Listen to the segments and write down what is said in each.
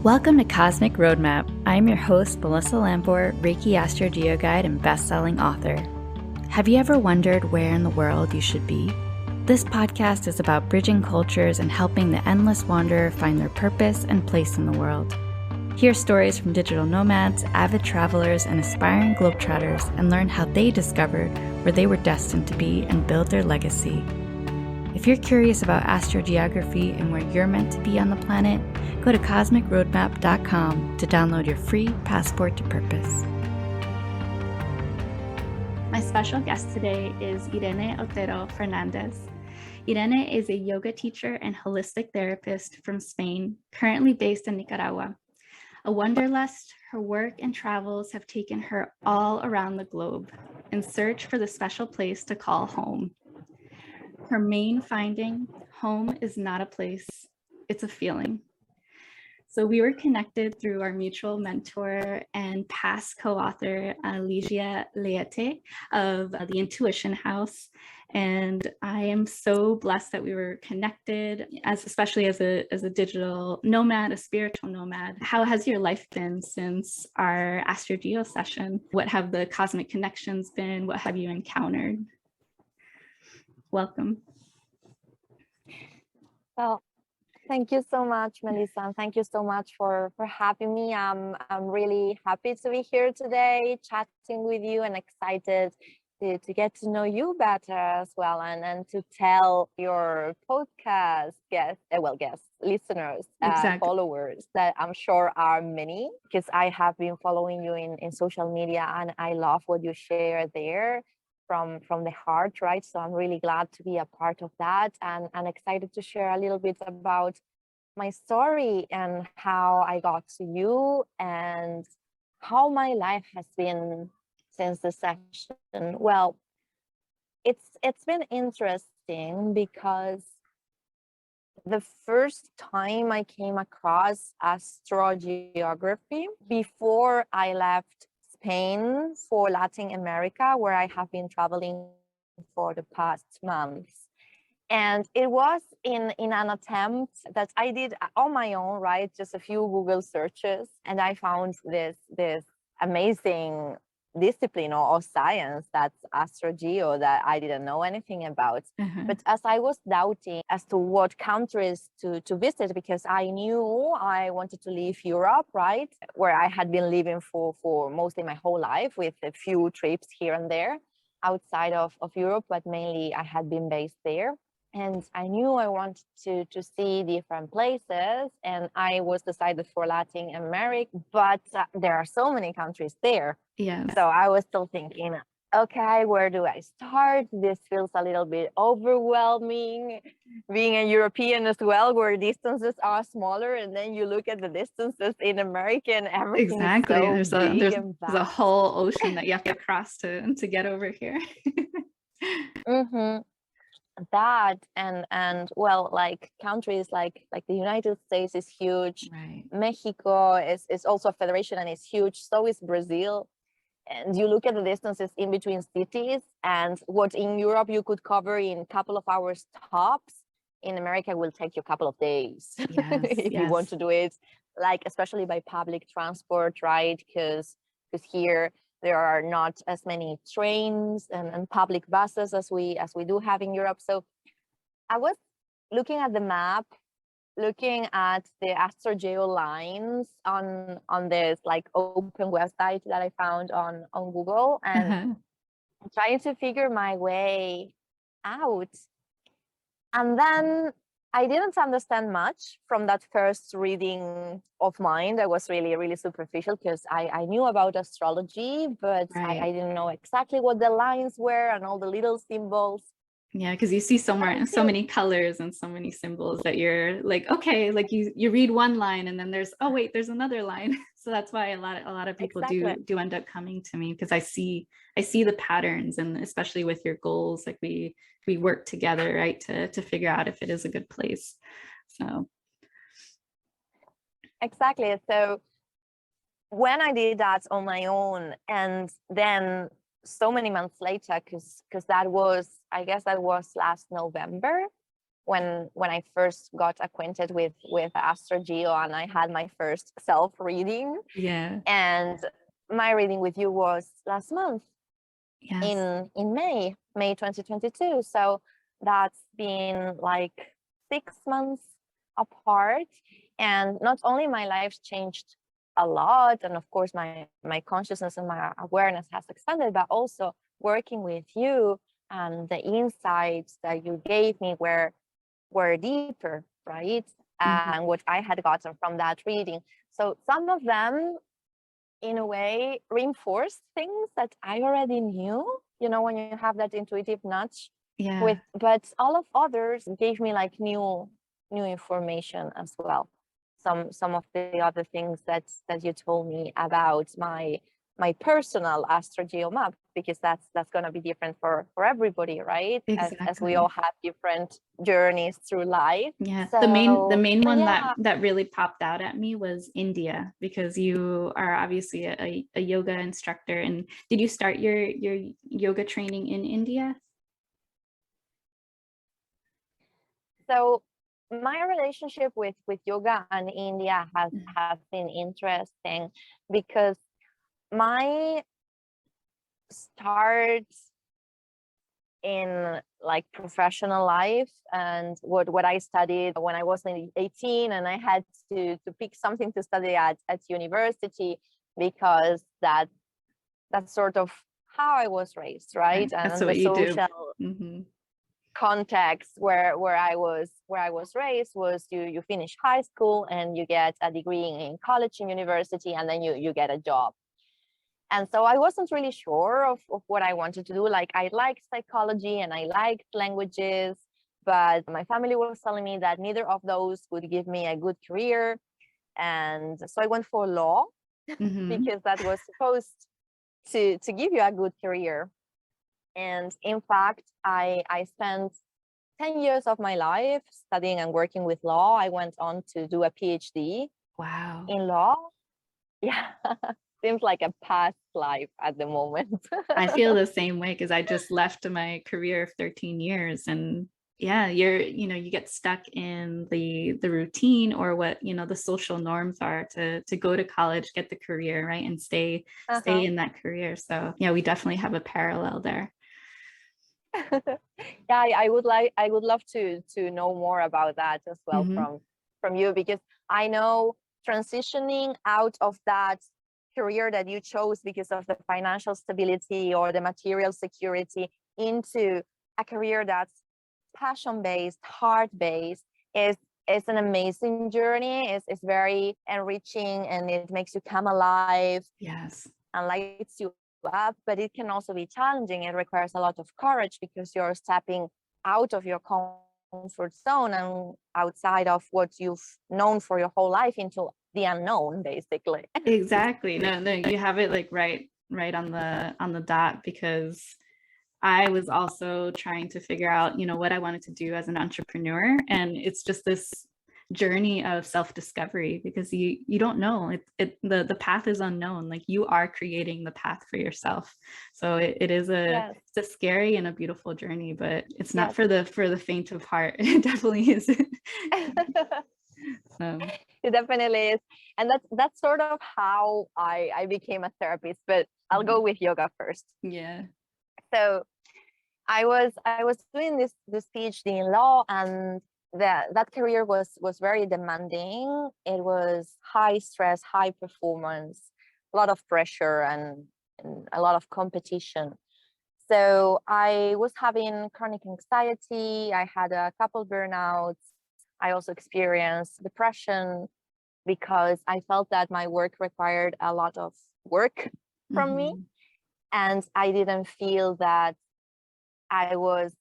Welcome to Cosmic Roadmap. I'm your host, Melissa Lamport, Reiki Astrogeo Guide and best-selling author. Have you ever wondered where in the world you should be? This podcast is about bridging cultures and helping the endless wanderer find their purpose and place in the world. Hear stories from digital nomads, avid travelers, and aspiring globetrotters, and learn how they discovered where they were destined to be and build their legacy. If you're curious about astrogeography and where you're meant to be on the planet, go to cosmicroadmap.com to download your free passport to purpose. My special guest today is Irene Otero Fernandez. Irene is a yoga teacher and holistic therapist from Spain, currently based in Nicaragua. A wanderlust, her work and travels have taken her all around the globe in search for the special place to call home. Her main finding, home is not a place, it's a feeling. So we were connected through our mutual mentor and past co-author, Ligia Leite of The Intuition House. And I am so blessed that we were connected, especially as a digital nomad, a spiritual nomad. How has your life been since our Astrogeo session? What have the cosmic connections been? What have you encountered? Welcome. Well, thank you so much, Melissa, and thank you so much for having me. I'm really happy to be here today, chatting with you, and excited to get to know you better as well, and to tell your podcast guests, listeners, followers that I'm sure are many, because I have been following you in social media, and I love what you share there from the heart, right? So I'm really glad to be a part of that, and excited to share a little bit about my story and how I got to you and how my life has been since the session. Well, it's been interesting because the first time I came across astrogeography before I left Spain for Latin America, where I have been traveling for the past months. And it was in an attempt that I did on my own, right? Just a few Google searches, and I found this amazing discipline or science, that's astrogeo, that I didn't know anything about. But as I was doubting as to what countries to visit, because I knew I wanted to leave Europe, right, where I had been living for mostly my whole life, with a few trips here and there outside of Europe, but mainly I had been based there. And I knew I wanted to see different places, and I was decided for Latin America, but there are so many countries there. Yeah. So I was still thinking, okay, where do I start? This feels a little bit overwhelming, being a European as well, where distances are smaller, and then you look at the distances in America and everything is so big and vast. There's a whole ocean that you have to cross to get over here. That and well, like countries like the United States is huge, right. Mexico is also a federation and it's huge, so is Brazil. And you look at the distances in between cities, and what in Europe you could cover in a couple of hours tops, in America will take you a couple of days. If you want to do it, like especially by public transport, right? Because here there are not as many trains and public buses as we do have in Europe. So I was looking at the map, looking at the astrogeo lines on this like open website that I found on Google, and trying to figure my way out. And then I didn't understand much from that first reading of mine. That was really, really superficial, because I knew about astrology, but I didn't know exactly what the lines were and all the little symbols. Yeah, because you see so many colors and so many symbols that you're like, okay, like you read one line and then there's, oh wait, there's another line. So that's why a lot of people do end up coming to me, because I see the patterns, and especially with your goals, like we work together, right, to figure out if it is a good place. So exactly. So when I did that on my own, and then so many months later, because that was, I guess that was last November, when I first got acquainted with Astrogeo, and I had my first self reading. Yeah. And my reading with you was last month Yes. in May 2022. So that's been like 6 months apart. And not only my life changed a lot, and of course my consciousness and my awareness has expanded, but also working with you and the insights that you gave me were deeper, right? And what I had gotten from that reading. So some of them, in a way, reinforced things that I already knew, when you have that intuitive nudge. Yeah. But all of others gave me like new information as well. Some of the other things that you told me about my personal Astrogeo map, because that's going to be different for everybody, right? As we all Exactly. have different journeys through life. Yeah. The So main one yeah. that really popped out at me was India, because you are obviously a yoga instructor. And did you start your yoga training in India? So my relationship with yoga and India has been interesting, because my start in like professional life and what I studied when I was 18, and I had to pick something to study at university, because that's sort of how I was raised, right? That's And the what you do. social Mm-hmm. context where I was raised was you finish high school and you get a degree in college and university, and then you get a job. And so I wasn't really sure of what I wanted to do. Like, I liked psychology and I liked languages, but my family was telling me that neither of those would give me a good career. And so I went for law, because that was supposed to give you a good career. And in fact, I spent 10 years of my life studying and working with law. I went on to do a PhD Wow. in law. Yeah, seems like a past life at the moment. I feel the same way, because I just left my career of 13 years, and yeah, you get stuck in the routine, or what, the social norms are to go to college, get the career, right, and stay in that career. So yeah, we definitely have a parallel there. Yeah, I would love to know more about that as well from you, because I know transitioning out of that career that you chose because of the financial stability or the material security into a career that's passion-based, heart-based, is an amazing journey. It's very enriching, and it makes you come alive. Yes. And lights you up, but it can also be challenging. It requires a lot of courage, because you're stepping out of your comfort zone and outside of what you've known for your whole life into the unknown, basically. Exactly. No, you have it like right on the dot, because I was also trying to figure out, what I wanted to do as an entrepreneur. And it's just this journey of self-discovery, because you don't know, the path is unknown. Like, you are creating the path for yourself. So it is Yes. it's a scary and a beautiful journey, but it's not Yes. for the faint of heart. It definitely is. It definitely is. And that's sort of how I became a therapist, but I'll go with yoga first. Yeah. So I was doing this PhD in law, and that career was very demanding. It was high stress, high performance, a lot of pressure, and a lot of competition. So I was having chronic anxiety. I had a couple burnouts. I also experienced depression, because I felt that my work required a lot of work from me, and I didn't feel that I was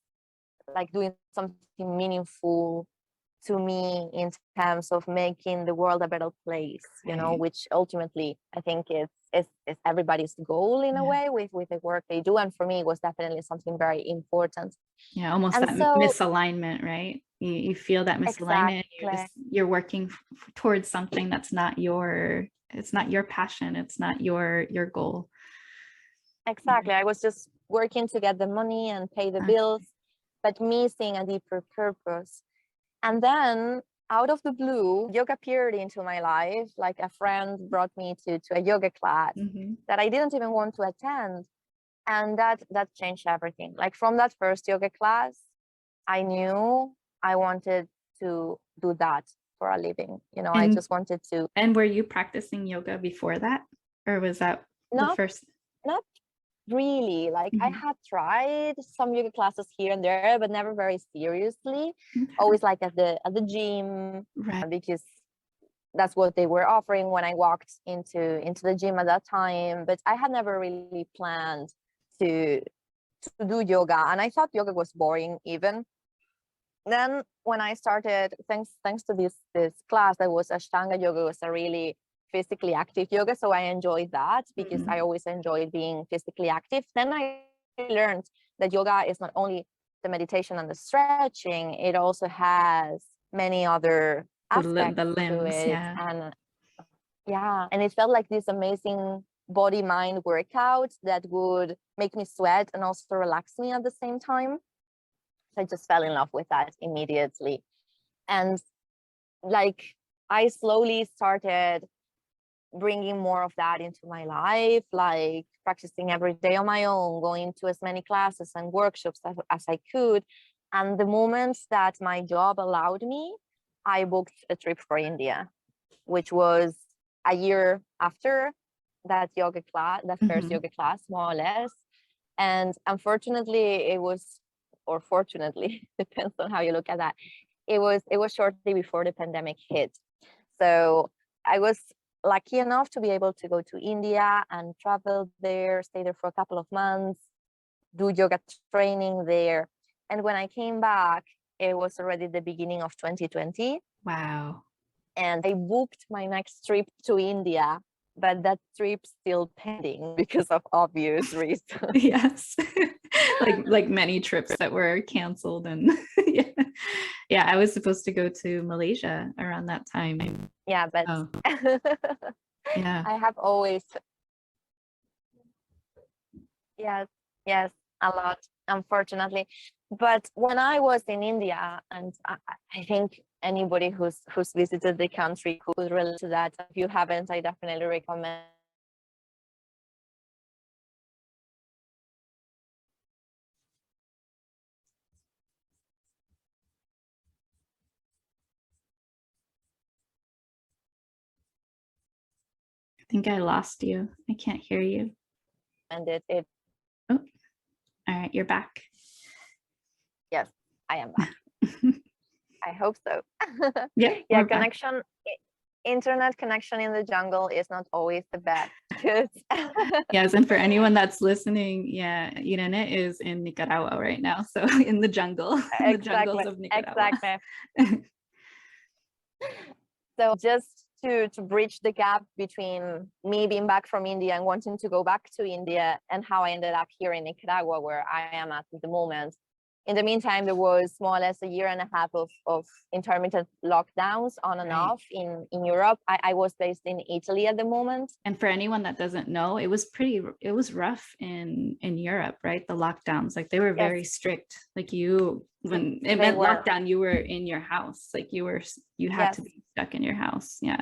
like doing something meaningful to me in terms of making the world a better place, Right. which ultimately I think is everybody's goal in a way with the work they do. And for me, it was definitely something very important. Yeah, almost And that so misalignment, right? You feel that misalignment. exactly, You're working towards something that's not it's not your passion. It's not your goal. exactly. I was just working to get the money and pay the bills, but missing a deeper purpose. And then out of the blue, yoga appeared into my life. Like a friend brought me to a yoga class that I didn't even want to attend. And that changed everything. Like from that first yoga class, I knew I wanted to do that for a living. You know, I just wanted to. And were you practicing yoga before that? Or was that the first? Not really. Like I had tried some yoga classes here and there, but never very seriously. Always like at the gym, right, because that's what they were offering when I walked into the gym at that time. But I had never really planned to do yoga, and I thought yoga was boring even. Then when I started, thanks to this class that was Ashtanga yoga, was a really physically active yoga, so I enjoyed that because I always enjoyed being physically active. Then I learned that yoga is not only the meditation and the stretching, it also has many other aspects the limbs, to it. And it felt like this amazing body mind workout that would make me sweat and also relax me at the same time. So I just fell in love with that immediately. And like I slowly started bringing more of that into my life, like practicing every day on my own, going to as many classes and workshops as I could. And the moments that my job allowed me, I booked a trip for India, which was a year after that yoga class, that first yoga class, more or less. And unfortunately, it was, or fortunately, depends on how you look at that. It was shortly before the pandemic hit. So I was lucky enough to be able to go to India and travel there, stay there for a couple of months, do yoga training there. And when I came back, it was already the beginning of 2020. Wow. And I booked my next trip to India, but that trip's still pending because of obvious reasons. Yes. like many trips that were canceled. And yeah, I was supposed to go to Malaysia around that time. Yeah, but yeah, I have always, yes, a lot, unfortunately. But when I was in India, and I think anybody who's visited the country could relate to that. If you haven't, I definitely recommend. I think I lost you. I can't hear you. And it. Oh, all right, you're back. Yes, I am back. I hope so. Yeah, connection. Internet connection in the jungle is not always the best. Yes, and for anyone that's listening, yeah, Irene is in Nicaragua right now, so in the jungle, in the jungles of Nicaragua. Exactly. So just to bridge the gap between me being back from India and wanting to go back to India, and how I ended up here in Nicaragua, where I am at the moment. In the meantime, there was more or less a year and a half of intermittent lockdowns on and off in Europe. I was based in Italy at the moment. And for anyone that doesn't know, it was rough in Europe, right? The lockdowns, like they were very strict. Like when it meant lockdown, you were in your house. Like you had to be stuck in your house. Yeah.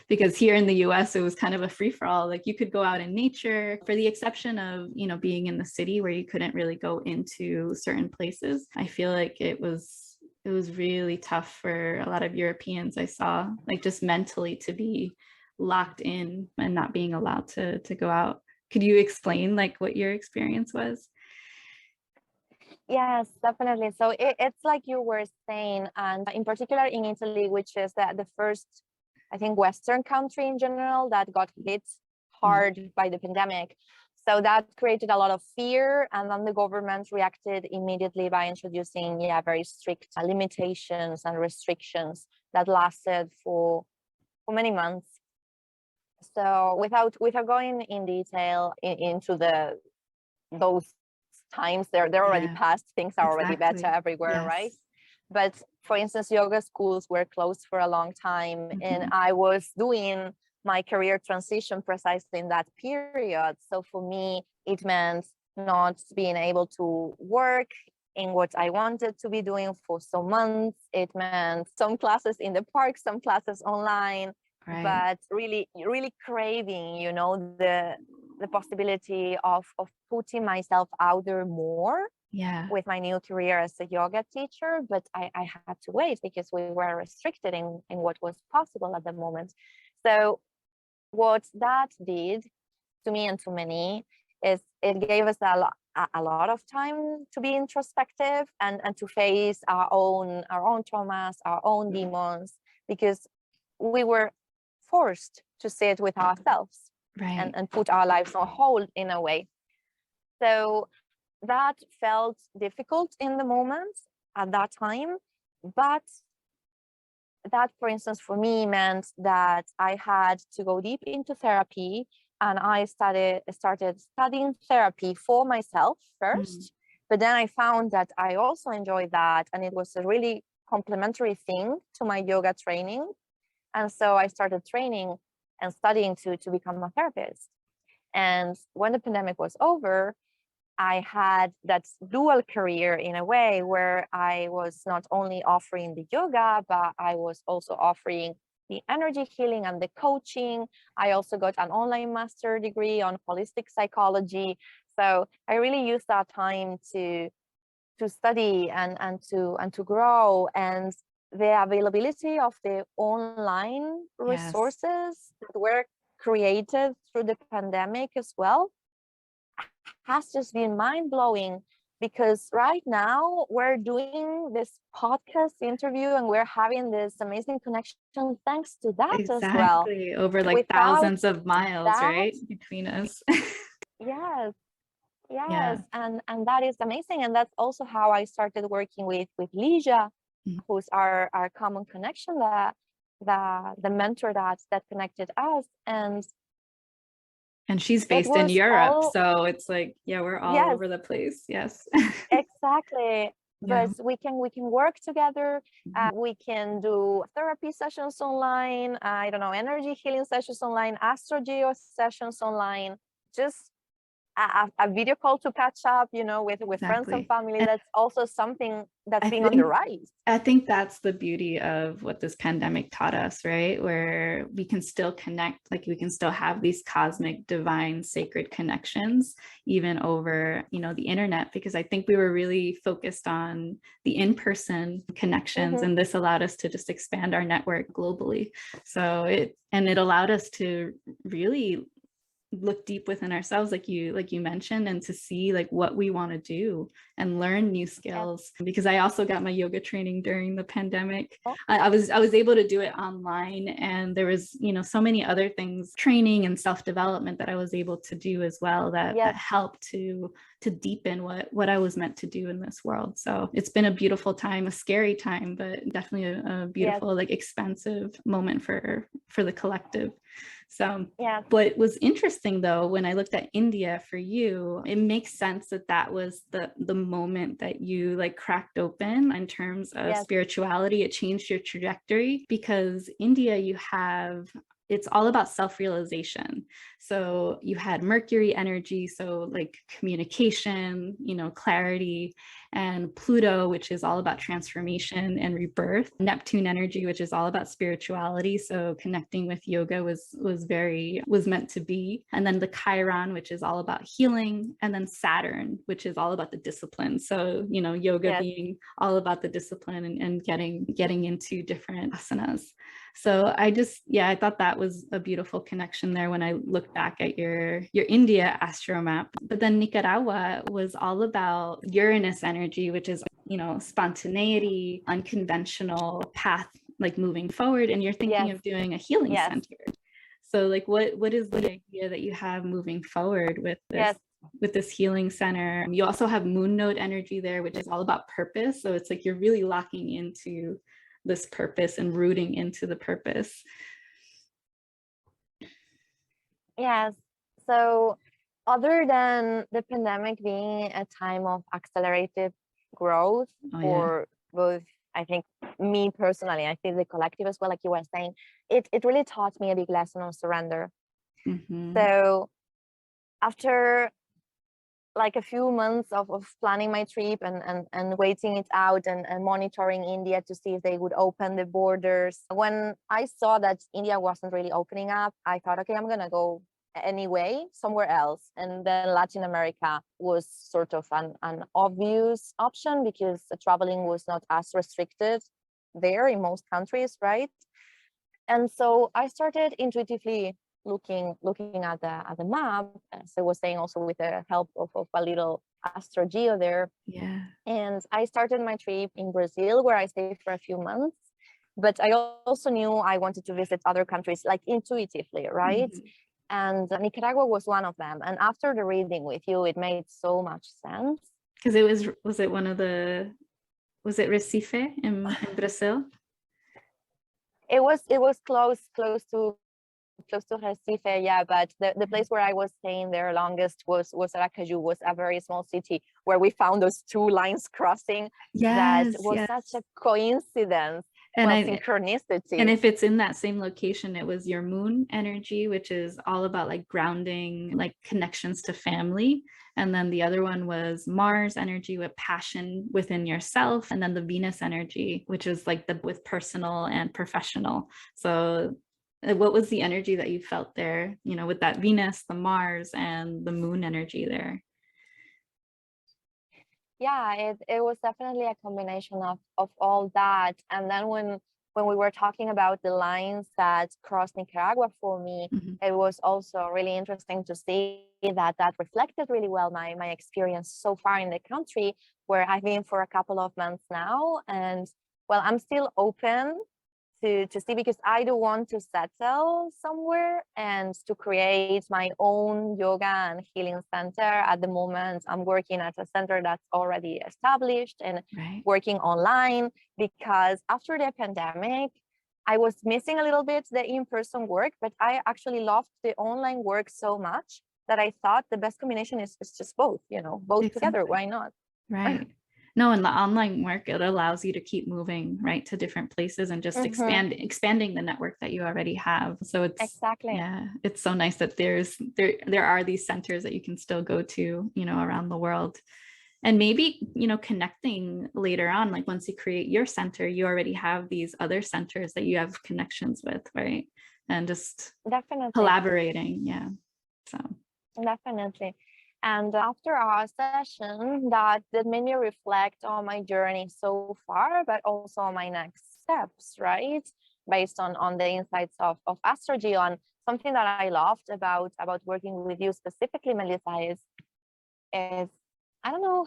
Because here in the US, it was kind of a free for all. Like you could go out in nature, for the exception of, being in the city where you couldn't really go into certain places. I feel like it was really tough for a lot of Europeans. I saw, like, just mentally to be locked in and not being allowed to go out. Could you explain like what your experience was? Yes, definitely. So it's like you were saying, and in particular in Italy, which is the first, I think, Western country in general that got hit hard by the pandemic. So that created a lot of fear, and then the government reacted immediately by introducing very strict limitations and restrictions that lasted for many months. So without going in detail into those times, they're already past. Things are already better everywhere, right? But for instance, yoga schools were closed for a long time, and I was doing my career transition precisely in that period. So for me, it meant not being able to work in what I wanted to be doing for some months. It meant some classes in the park, some classes online, Right. but really, really craving, you know, the possibility of putting myself out there more Yeah. with my new career as a yoga teacher. But I had to wait because we were restricted in what was possible at the moment. So what that did to me and to many is it gave us a lot of time to be introspective and to face our own traumas, our own demons, because we were forced to sit with ourselves Right. and put our lives on hold in a way. So that felt difficult in the moment at that time, but that, for instance, for me meant that I had to go deep into therapy, and I started studying therapy for myself first. But then I found that I also enjoyed that, and it was a really complementary thing to my yoga training. And so I started training and studying to become a therapist. And when the pandemic was over, I had that dual career in a way where I was not only offering the yoga, but I was also offering the energy healing and the coaching. I also got an online master degree on holistic psychology. So I really used that time to study and to grow. And the availability of the online resources that were created through the pandemic as well has just been mind-blowing, because right now we're doing this podcast interview and we're having this amazing connection thanks to that as well. Exactly. Over like Without thousands of miles, that, right, between us. yes, Yeah. and that is amazing. And that's also how I started working with Ligia, who's our common connection, that the mentor that connected us. And she's it based in was Europe, all, so it's like, yeah, we're all yes, over the place. Yes. exactly. Yeah. But we can work together. We can do therapy sessions online. I don't know, energy healing sessions online, astrogeo sessions online. Just a video call to catch up, you know, with friends and Exactly. family. And That's also something that's I being on the rise. think that's the beauty of what this pandemic taught us, right? Where we can still connect, like we can still have these cosmic, divine, sacred connections, even over, you know, the internet, because I think we were really focused on the in-person connections, and this allowed us to just expand our network globally. So it allowed us to really look deep within ourselves, like you mentioned, and to see like what we want to do and learn new skills. Because I also got my yoga training during the pandemic. I was able to do it online, and there was, you know, so many other things, training and self-development, that I was able to do as well, that helped to deepen what I was meant to do in this world. So it's been a beautiful time, a scary time, but definitely a beautiful, like expansive moment for the collective. So what was interesting though, when I looked at India for you, it makes sense that that was the moment that you like cracked open in terms of spirituality. It changed your trajectory, because India, it's all about self-realization. So you had Mercury energy, so like communication, you know, clarity, and Pluto, which is all about transformation and rebirth. Neptune energy, which is all about spirituality. So connecting with yoga was meant to be. And then the Chiron, which is all about healing. And then Saturn, which is all about the discipline. So, you know, yoga being all about the discipline and getting into different asanas. So I thought that was a beautiful connection there when I looked back at your India astro map. But then Nicaragua was all about Uranus energy, which is, you know, spontaneity, unconventional path, like moving forward. And you're thinking of doing a healing center. So like what is the idea that you have moving forward with this? With this healing center? You also have moon node energy there, which is all about purpose. So it's like you're really locking into this purpose and rooting into the purpose. Yes. So other than the pandemic being a time of accelerated growth for both, I think, me personally, I think the collective as well, like you were saying, it really taught me a big lesson on surrender. So after like a few months of planning my trip and waiting it out and monitoring India to see if they would open the borders. When I saw that India wasn't really opening up, I thought, okay, I'm gonna go anyway somewhere else. And then Latin America was sort of an obvious option because the traveling was not as restricted there in most countries, right? And so I started intuitively looking at the map, as I was saying, also with the help of a little Astrogeo there. Yeah. And I started my trip in Brazil, where I stayed for a few months. But I also knew I wanted to visit other countries, like intuitively, right? Mhm. And Nicaragua was one of them. And after the reading with you, it made so much sense. Because was it one of the, was it Recife in Brazil? It was close to Recife, yeah, but the place where I was staying there longest was Aracaju, was a very small city where we found those two lines crossing. That Yes, was yes. such a coincidence. And Well, and synchronicity. if it's in that same location, it was your moon energy, which is all about like grounding, like connections to family. And then the other one was Mars energy with passion within yourself. And then the Venus energy, which is like the with personal and professional. So what was the energy that you felt there, you know, with that Venus, the Mars, and the moon energy there? Yeah, it was definitely a combination of all that. And then when we were talking about the lines that crossed Nicaragua for me, Mhm. it was also really interesting to see that that reflected really well my experience so far in the country, where I've been for a couple of months now. And well, I'm still open to see, because I do want to settle somewhere and to create my own yoga and healing center. At the moment, I'm working at a center that's already established and Right. working online, because after the pandemic, I was missing a little bit the in-person work, but I actually loved the online work so much that I thought the best combination is just both, both together. Exactly. Why not? Right. No, in the online work, it allows you to keep moving right to different places and just Mhm. expanding the network that you already have. So it's, Exactly. yeah, it's so nice that there are these centers that you can still go to, you know, around the world. And maybe, you know, connecting later on, like once you create your center, you already have these other centers that you have connections with, right? And just Definitely. collaborating. Yeah. So Definitely. And after our session, that made me reflect on my journey so far, but also on my next steps, right? Based on the insights of Astrogeo. And something that I loved about working with you specifically, Melissa, is I don't know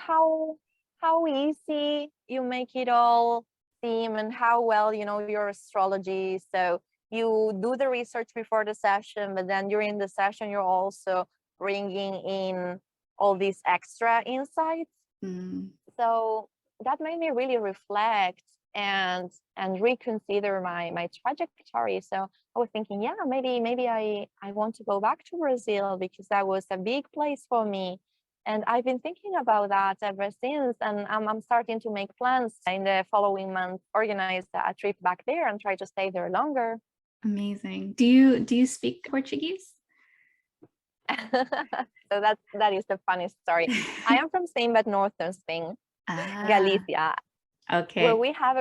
how easy you make it all seem, and how well you know your astrology. So you do the research before the session, but then during the session you're also bringing in all these extra insights. mm, So that made me really reflect and reconsider my trajectory. So I was thinking, yeah, maybe I want to go back to Brazil, because that was a big place for me. And I've been thinking about that ever since. And I'm starting to make plans in the following month, organize a trip back there and try to stay there longer. amazing. Do you speak Portuguese? So that is the funny story. I am from Spain, but northern Spain, Ah, Galicia, where okay. we have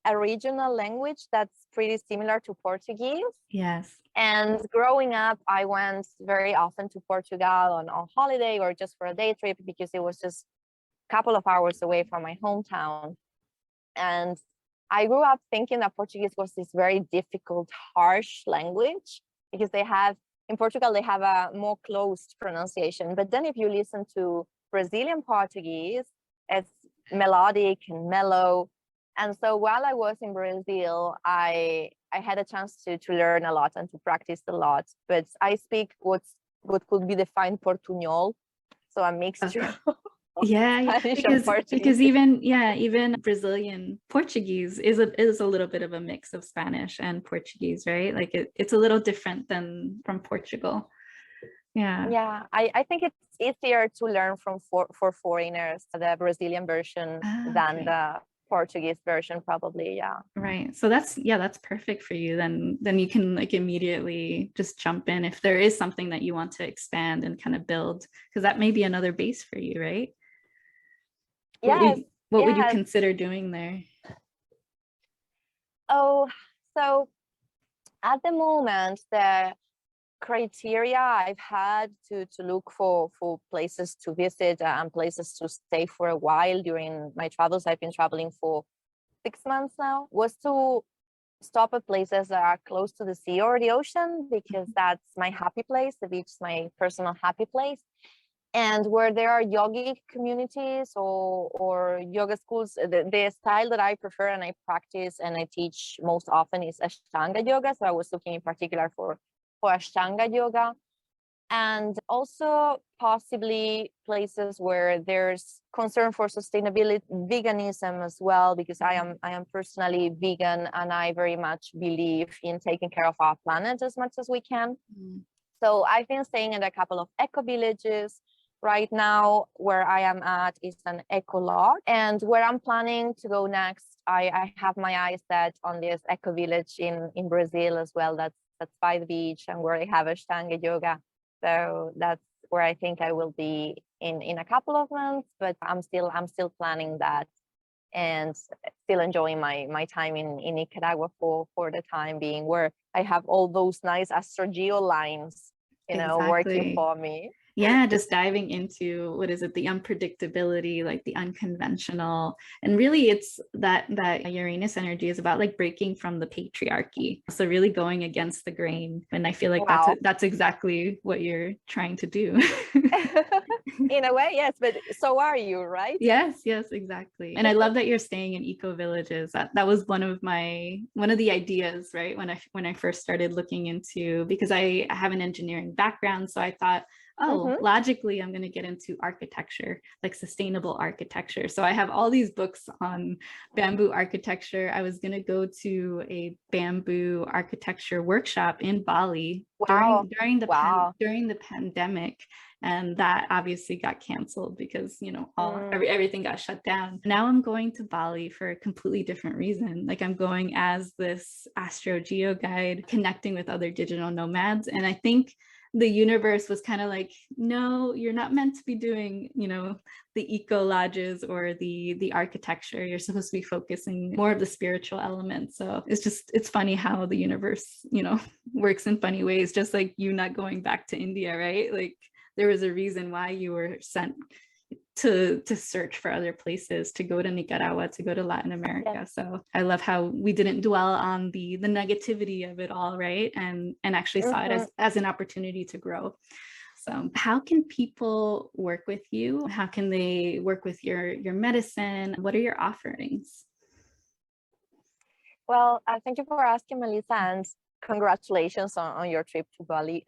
a regional language that's pretty similar to Portuguese. Yes. And growing up, I went very often to Portugal on holiday or just for a day trip, because it was just a couple of hours away from my hometown. And I grew up thinking that Portuguese was this very difficult, harsh language, because in Portugal, they have a more closed pronunciation. But then if you listen to Brazilian Portuguese, it's melodic and mellow. And so while I was in Brazil, I had a chance to learn a lot and to practice a lot. But I speak what could be defined Portuñol, so a mixture Okay. of Yeah, Spanish and because Portuguese. even Brazilian Portuguese is a little bit of a mix of Spanish and Portuguese, right? Like it's a little different than from Portugal. Yeah. Yeah, I think it's easier to learn for foreigners, the Brazilian version, Ah, than okay. Portuguese version probably, yeah. Right. So that's perfect for you. Then you can like immediately just jump in if there is something that you want to expand and kind of build, because that may be another base for you, right? Yes, What would you yes. consider doing there? Oh, so at the moment, the criteria I've had to look for places to visit and places to stay for a while during my travels, I've been traveling for 6 months now, was to stop at places that are close to the sea or the ocean, because that's my happy place. The beach is my personal happy place. And where there are yogic communities or yoga schools, the style that I prefer and I practice and I teach most often is Ashtanga yoga. So I was looking in particular for Ashtanga yoga, and also possibly places where there's concern for sustainability, veganism as well, because I am personally vegan and I very much believe in taking care of our planet as much as we can. So I've been staying in a couple of eco villages. Right now, where I am at is an eco lodge, and where I'm planning to go next, I have my eyes set on this eco village in Brazil as well. That's by the beach and where I have Ashtanga yoga. So that's where I think I will be in a couple of months, but I'm still planning that and still enjoying my time in Nicaragua for the time being, where I have all those nice astrogeo lines, working for me. Yeah, just diving into, what is it, the unpredictability, like the unconventional. And really it's that Uranus energy is about like breaking from the patriarchy. So really going against the grain. And I feel like Wow. that's exactly what you're trying to do. In a way, yes, but so are you, right? Yes, exactly. And I love that you're staying in eco villages. That was one of the ideas, right? When I first started looking into, because I have an engineering background. So I thought, logically, I'm going to get into architecture, like sustainable architecture. So I have all these books on bamboo architecture. I was going to go to a bamboo architecture workshop in Bali during the pandemic. And that obviously got canceled because, everything got shut down. Now I'm going to Bali for a completely different reason. Like I'm going as this astro geo guide, connecting with other digital nomads. And I think the universe was kind of like, no, you're not meant to be doing, the eco lodges or the architecture. You're supposed to be focusing more of the spiritual elements. So it's funny how the universe, works in funny ways, just like you not going back to India, right? Like there was a reason why you were sent to search for other places, to go to Nicaragua, to go to Latin America. Yeah. So I love how we didn't dwell on the negativity of it all, right? And actually saw it as an opportunity to grow. So how can people work with you? How can they work with your medicine? What are your offerings? Well, thank you for asking, Melissa, and congratulations on your trip to Bali,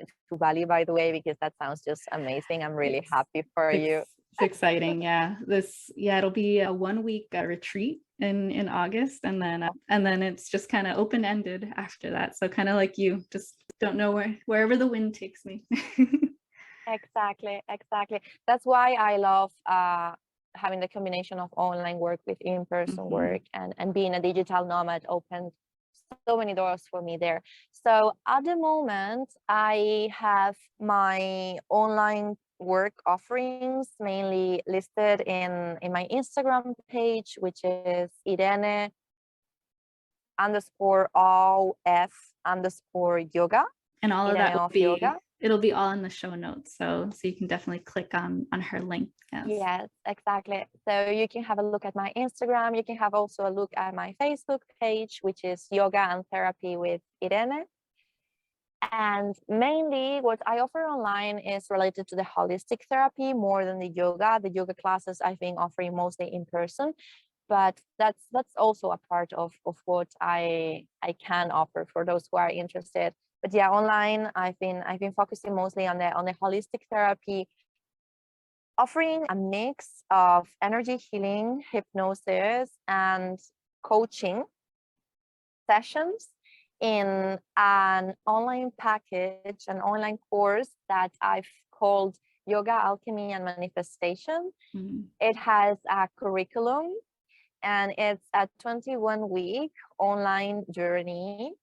by the way, because that sounds just amazing. I'm really happy for you. It's exciting. Yeah. It'll be a 1-week retreat in August, and then it's just kind of open-ended after that. So kind of like you, just don't know wherever the wind takes me. Exactly. That's why I love having the combination of online work with in-person work, and being a digital nomad opened so many doors for me there. So at the moment, I have my online work offerings mainly listed in my Instagram page, which is Irene_OF_yoga. And all of that will be, it'll be all in the show notes. So you can definitely click on her link. Yes, exactly. So you can have a look at my Instagram. You can have also a look at my Facebook page, which is Yoga and Therapy with Irene. And mainly what I offer online is related to the holistic therapy more than the yoga. The yoga classes I've been offering mostly in person, but that's also a part of what I can offer for those who are interested. But yeah, online I've been focusing mostly on the holistic therapy, offering a mix of energy healing, hypnosis, and coaching sessions in an online package, an online course that I've called Yoga, Alchemy, and Manifestation. It has a curriculum and it's a 21-week online journey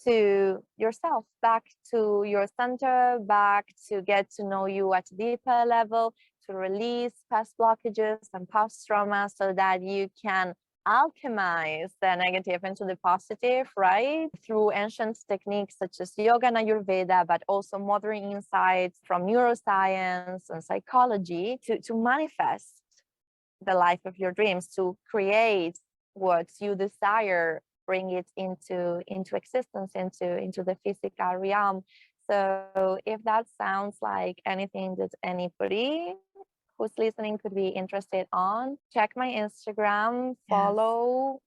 to yourself, back to your center, back to get to know you at a deeper level, to release past blockages and past trauma so that you can alchemize the negative into the positive, right? Through ancient techniques such as yoga and Ayurveda, but also modern insights from neuroscience and psychology to manifest the life of your dreams, to create what you desire, bring it into existence, into the physical realm. So if that sounds like anything that anybody who's listening could be interested on, check my Instagram, follow,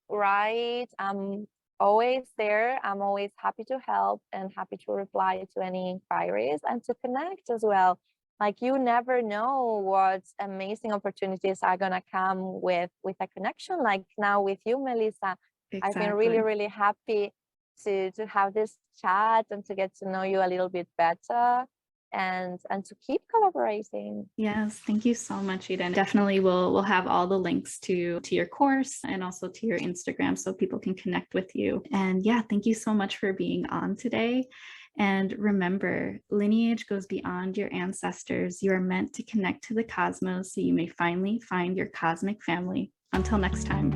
right? I'm always there. I'm always happy to help and happy to reply to any inquiries and to connect as well. Like, you never know what amazing opportunities are gonna come with a connection like now with you, Melissa. Exactly. I've been really, really happy to have this chat and to get to know you a little bit better and to keep collaborating. Yes, thank you so much, Irene. Definitely we'll have all the links to your course and also to your Instagram so people can connect with you. And yeah, thank you so much for being on today. And remember, lineage goes beyond your ancestors. You are meant to connect to the cosmos so you may finally find your cosmic family. Until next time.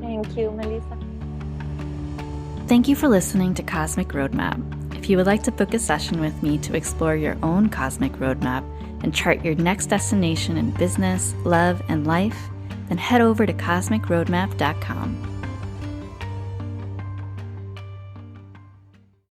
Thank you, Melissa. Thank you for listening to Cosmic Roadmap. If you would like to book a session with me to explore your own cosmic roadmap and chart your next destination in business, love, and life, then head over to cosmicroadmap.com.